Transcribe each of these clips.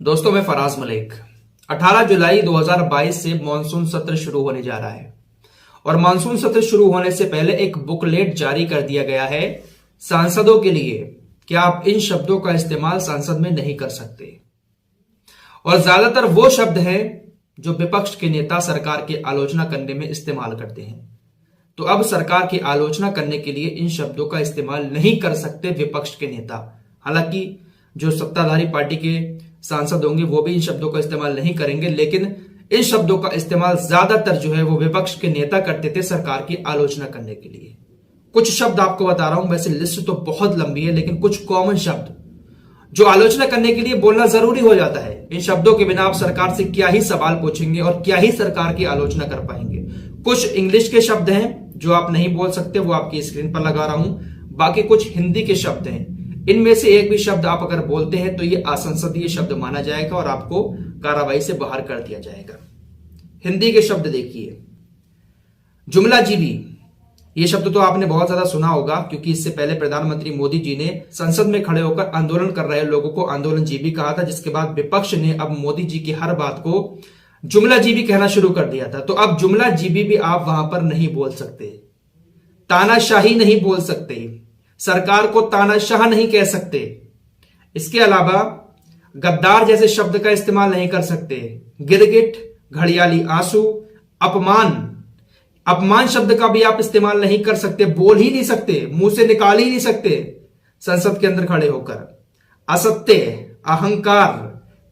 दोस्तों, मैं फराज मलिक। 18 जुलाई 2022 से मानसून सत्र शुरू होने जा रहा है और मानसून सत्र शुरू होने से पहले एक बुकलेट जारी कर दिया गया है सांसदों के लिए कि आप इन शब्दों का इस्तेमाल संसद में नहीं कर सकते। और ज्यादातर वो शब्द हैं जो विपक्ष के नेता सरकार की आलोचना करने में इस्तेमाल करते हैं। तो अब सरकार की आलोचना करने के लिए इन शब्दों का इस्तेमाल नहीं कर सकते विपक्ष के नेता। हालांकि जो सत्ताधारी पार्टी के सांसद होंगे वो भी इन शब्दों का इस्तेमाल नहीं करेंगे, लेकिन इन शब्दों का इस्तेमाल ज्यादातर जो है वो विपक्ष के नेता करते थे सरकार की आलोचना करने के लिए। कुछ शब्द आपको बता रहा हूं, वैसे लिस्ट तो बहुत लंबी है, लेकिन कुछ कॉमन शब्द जो आलोचना करने के लिए बोलना जरूरी हो जाता है। इन शब्दों के बिना आप सरकार से क्या ही सवाल पूछेंगे और क्या ही सरकार की आलोचना कर पाएंगे। कुछ इंग्लिश के शब्द हैं जो आप नहीं बोल सकते, वो आपकी स्क्रीन पर लगा रहा हूं। बाकी कुछ हिंदी के शब्द हैं, इनमें से एक भी शब्द आप अगर बोलते हैं तो ये असंसदीय शब्द माना जाएगा और आपको कार्रवाई से बाहर कर दिया जाएगा। हिंदी के शब्द देखिए, जुमलाजीबी। ये शब्द तो आपने बहुत ज्यादा सुना होगा, क्योंकि इससे पहले प्रधानमंत्री मोदी जी ने संसद में खड़े होकर आंदोलन कर रहे लोगों को आंदोलनजीबी कहा था, जिसके बाद विपक्ष ने अब मोदी जी की हर बात को जुमलाजीबी कहना शुरू कर दिया था। तो अब जुमलाजीबी भी आप वहां पर नहीं बोल सकते, तानाशाही नहीं बोल सकते, सरकार को तानाशाह नहीं कह सकते। इसके अलावा गद्दार जैसे शब्द का इस्तेमाल नहीं कर सकते। गिरगिट, घड़ियाली आंसू, अपमान शब्द का भी आप इस्तेमाल नहीं कर सकते, बोल ही नहीं सकते, मुंह से निकाल ही नहीं सकते संसद के अंदर खड़े होकर। असत्य, अहंकार,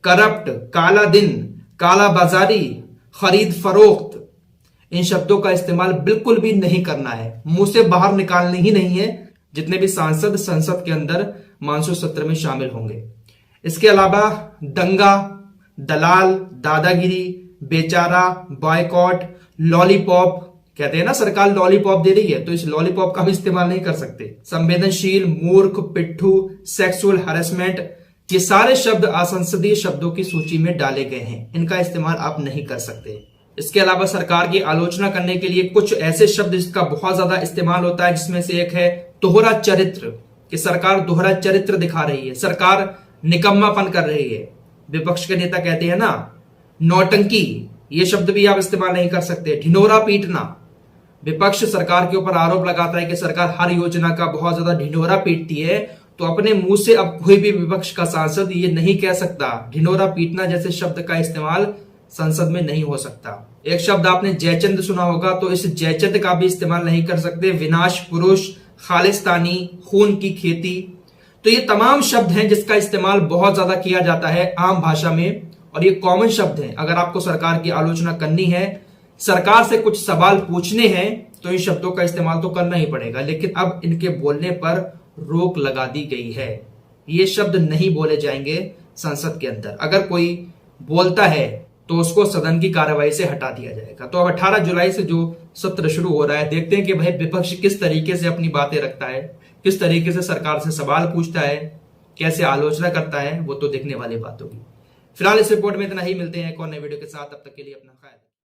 करप्ट, काला दिन, काला बाजारी, खरीद फरोख्त, इन शब्दों का इस्तेमाल बिल्कुल भी नहीं करना है, मुंह से बाहर निकालने ही नहीं है जितने भी सांसद संसद के अंदर मानसून सत्र में शामिल होंगे। इसके अलावा दंगा, दलाल, दादागिरी, बेचारा, बॉयकॉट, लॉलीपॉप, कहते हैं ना सरकार लॉलीपॉप दे रही है, तो इस लॉलीपॉप का भी इस्तेमाल नहीं कर सकते। संवेदनशील, मूर्ख, पिट्ठू, सेक्सुअल हैरेसमेंट, ये सारे शब्द असंसदीय शब्दों की सूची में डाले गए हैं, इनका इस्तेमाल आप नहीं कर सकते। इसके अलावा सरकार की आलोचना करने के लिए कुछ ऐसे शब्द जिसका बहुत ज्यादा इस्तेमाल होता है, जिसमें से एक है दोहरा चरित्र, कि सरकार दोहरा चरित्र दिखा रही है, सरकार निकम्मापन कर रही है। विपक्ष के नेता कहते हैं ना नौटंकी, ये शब्द भी आप इस्तेमाल नहीं कर सकते। ढिंढोरा पीटना, विपक्ष सरकार के ऊपर आरोप लगाता है कि सरकार हर योजना का बहुत ज्यादा ढिंढोरा पीटती है, तो अपने मुंह से अब कोई भी विपक्ष का सांसद ये नहीं कह सकता। ढिंढोरा पीटना जैसे शब्द का इस्तेमाल संसद में नहीं हो सकता। एक शब्द आपने जयचंद सुना होगा, तो इस जयचंद का भी इस्तेमाल नहीं कर सकते। विनाश पुरुष, खालिस्तानी, खून की खेती, तो ये तमाम शब्द हैं जिसका इस्तेमाल बहुत ज्यादा किया जाता है आम भाषा में, और ये कॉमन शब्द हैं। अगर आपको सरकार की आलोचना करनी है, सरकार से कुछ सवाल पूछने हैं, तो इन शब्दों का इस्तेमाल तो करना ही पड़ेगा। लेकिन अब इनके बोलने पर रोक लगा दी गई है, ये शब्द नहीं बोले जाएंगे संसद के अंदर। अगर कोई बोलता है तो उसको सदन की कार्रवाई से हटा दिया जाएगा। तो अब 18 जुलाई से जो सत्र शुरू हो रहा है, देखते हैं कि भाई विपक्ष किस तरीके से अपनी बातें रखता है, किस तरीके से सरकार से सवाल पूछता है, कैसे आलोचना करता है, वो तो देखने वाली बात होगी। फिलहाल इस रिपोर्ट में इतना ही, मिलते हैं एक और नए वीडियो के साथ, तब तक के लिए अपना ख्याल।